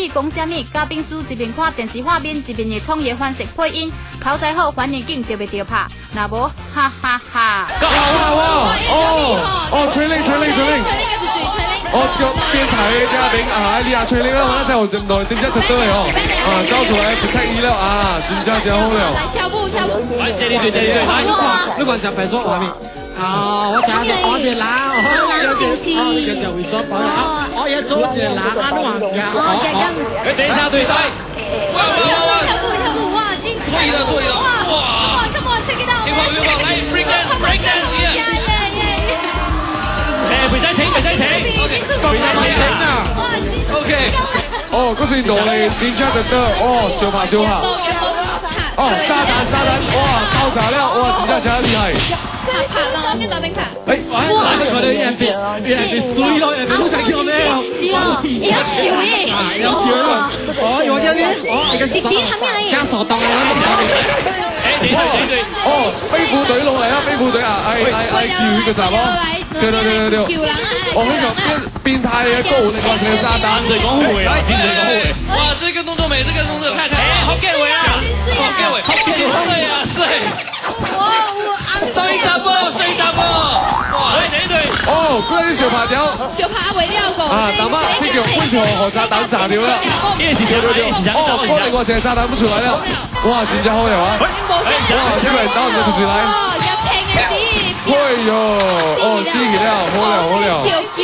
语讲啥物，嘉宾书一边看电视画面，一边会创业方式配音，口才好，反应紧就袂着拍，那无哈哈哈！哦，崔玲，崔玲嘅是最崔玲。哦，这个电台的嘉宾啊，你啊崔玲啊，我那时候真耐，點知特登嚟哦，啊，走出來不太意料啊，真正真好了。来跳舞，來，對，你講下白說畫面。啊，我查咗，我隻乸，我就會咗擺啦。我一早隻乸都話唔㗎。等一下，對晒。哇！跳舞，哇，精彩！注意了，哇 ！Come on，check it out。來 ，break dance 啊！唔使停啊 ！OK。哦，嗰時努力點出特登，哦，笑拍。哦，炸彈，哇，爆炸了，哇，真正厲害。拍咯，跟大兵拍。哎，哇！我哋人哋水咯，人哋好想叫咩？是哦，要潮耶！要潮啊！哦，有啲咩？哦，弟弟係咩嚟？加傻檔啊！哦，飛虎隊落嚟啊！飛虎隊啊！係叫嘅集咯，叫人哦，呢個變態嘅高力話成個炸彈，水講護衛啊！尖水講護衛。哇，這個動作美，這個動作太好嘅位啊！好嘅位，水！哇！水答噃！哇，對。哦，嗰啲小拍條，小拍為了個啊，大媽，呢條灰色河炸彈炸掉啦！哦，高力話成個炸彈不出來了，哇，真正好料啊！哇，小人打唔到出來。哦，有青嘅紙。哎呦，哦，死去了，好料。叫